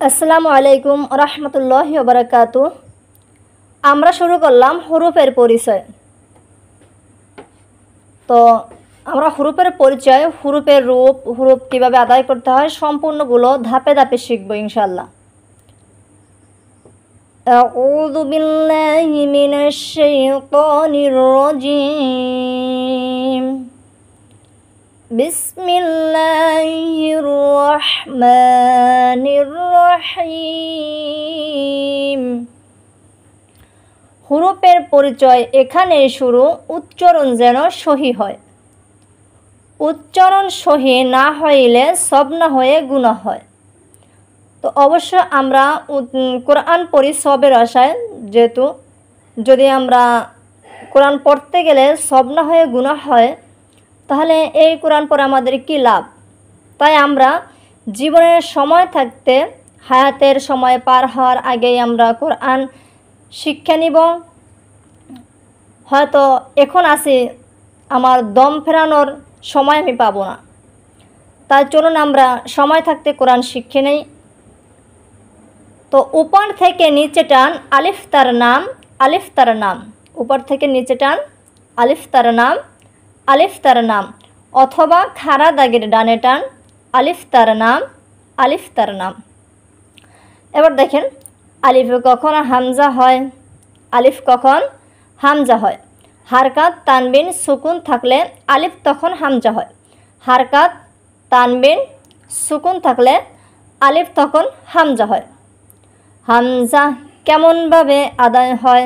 আসসালামু আলাইকুম রহমতুল্লাহি ওয়া বারাকাতুহু। আমরা শুরু করলাম হুরুফের পরিচয়। তো আমরা হুরুফের পরিচয়, হুরুফের রূপ, হুরুফ কীভাবে আদায় করতে হয় সম্পূর্ণগুলো ধাপে ধাপে শিখব ইনশাআল্লাহ। আউযু বিল্লাহি মিনাশ শাইতানির রাজীম। বিসমিল্লাহির রহমানির রহিম। হুরুফের পরিচয় এখানে শুরু, উচ্চারণ যেন সহি হয়। উচ্চারণ সহি না হইলে সব না হয়ে গুনাহ হয়। তো অবশ্য আমরা কোরআন পড়ি সবের আশায়, যেহেতু যদি আমরা কোরআন পড়তে গেলে সব না হয়ে গুনাহ হয়, তাহলে এই কোরআন পড়ে আমাদের কী লাভ? তাই আমরা জীবনের সময় থাকতে, হায়াতের সময় পার হওয়ার আগেই আমরা কোরআন শিক্ষা নিব। হয়তো এখন আসি, আমার দম ফেরানোর সময় আমি পাবো না, তাই চলুন আমরা সময় থাকতে কোরআন শিক্ষা নেই। তো উপর থেকে নিচে টান, আলিফ তার নাম, আলিফ তার নাম। উপর থেকে নিচে টান, আলিফ তার নাম, আলিফ তার নাম। অথবা খাড়া দাগের ডানে টান, আলিফ তার নাম, আলিফ তার নাম। এবার দেখেন, আলিফে কখন হামজা হয়, আলিফ কখন হামজা হয়। হারকাত তানবিন সুকুন থাকলে আলিফ তখন হামজা হয়। হারকাত তানবিন সুকুন থাকলে আলিফ তখন হামজা হয়। হামজা কেমনভাবে আদায় হয়?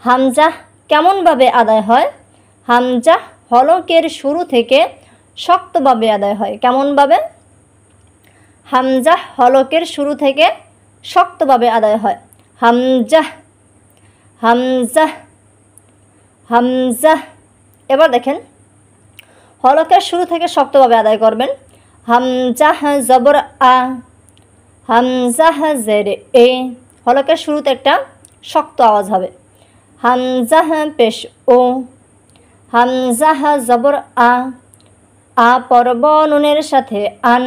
হামজা কেমনভাবে আদায় হয়? হামজা হলকের শুরু থেকে শক্তভাবে আদায় হয়। কেমনভাবে? হামজা হলকের শুরু থেকে শক্তভাবে আদায় হয়। হামজা, হামজা, হামজা। এবার দেখেন, হলকের শুরু থেকে শক্তভাবে আদায় করবেন। হামজা জবর আ, হামজা জের এ। হলকের শুরুতে একটা শক্ত আওয়াজ হবে। হামজা পেশ ও, হামজা জবর আ, আ পর্ব নুনের সাথে আন।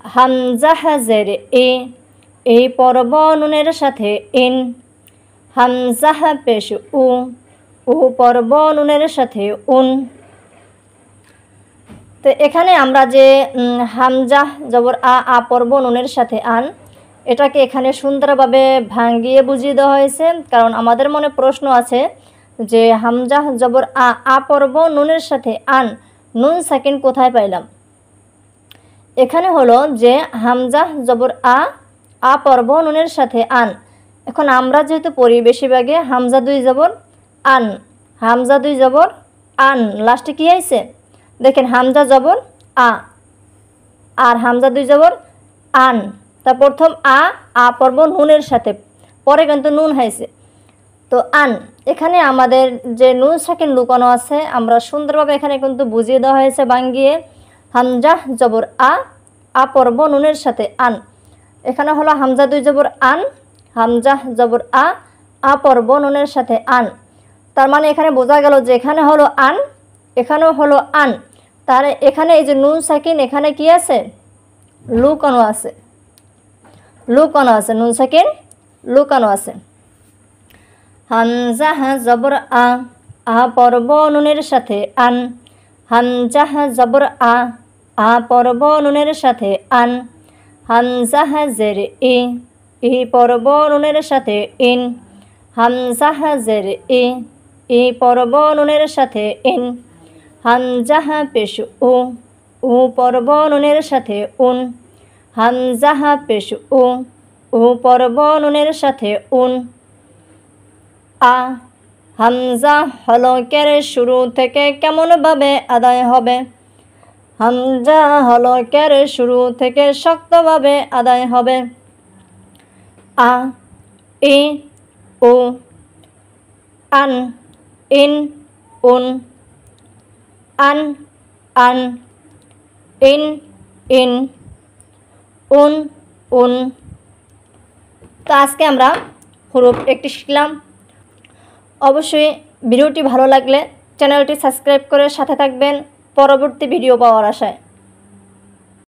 হামজা জের এ, এই পর্ব নুনের সাথে ইন। হামজা পেশ উ, উ পর্ব নুনের সাথে উন। তো এখানে আমরা যে হামজা জবর আ, আ পর্ব নুনের সাথে আন, এটাকে এখানে সুন্দরভাবে ভাঙিয়ে বুঝিয়ে দেওয়া হয়েছে। কারণ আমাদের মনে প্রশ্ন আছে যে হামজা জবর আ, আ পর্ব নুনের সাথে আন, নুন সাকিন কোথায় পাইলাম? এখানে হলো যে হামজা জবর আ, আ পর্ব নুনের সাথে আন। এখন আমরা যেহেতু পড়ি বেশিরভাগে হামজা দুই জবর আন, হামজা দুই জবর আন। লাস্টে কী আইছে দেখেন, হামজা জবর আ আর হামজা দুই জবর আন। তা প্রথম আ, আ পর্ব নুনের সাথে, পরে কিন্তু নুন হাইছে। তো আন, এখানে আমাদের যে নুন সাকিন লুকানো আছে, আমরা সুন্দরভাবে এখানে কিন্তু বুঝিয়ে দেওয়া হয়েছে ভাঙ্গিয়ে। হামজা জবর আ, আ পর্ব নুনের সাথে আন। এখানে হলো হামজা দুই জবর আন, হামজা জবর আ, আ পর্ব নুনের সাথে আন। তার মানে এখানে বোঝা গেল যে এখানে হলো আন, এখানেও হলো আন। তার এখানে এই যে নুন সাকিন, এখানে কি আছে? লুকানো আছে, লুকানো আছে, নুন সাকিন লুকানো আছে। হামজা জবর আ, আ পর্ব নুনের সাথে আন। হামজা জবর আ, আ পর্ব নুনের সাথে আন। হামজা জের ই, ই পর্ব নুনের সাথে ইন। হামজা জের ই, ই পর্ব নুনের সাথে ইন। হামজা পেশ উ, উ পর্ব নুনের সাথে উন। হামজা পেশ উ, উ পর্ব নুনের সাথে উন। আ, হামজা হলকের শুরু থেকে কেমনভাবে আদায় হবে? হামজা হলকের শুরু থেকে শক্তভাবে আদায় হবে। আ, ই, উ, আন, ইন, উন। আন, আন, ইন, ইন, উন, উন। তো আজকে আমরা হুরুফ একটি শিখলাম। অবশ্যই ভিডিওটি ভালো লাগলে চ্যানেলটি সাবস্ক্রাইব করে সাথে থাকবেন পরবর্তী ভিডিও পাওয়ার আশায়।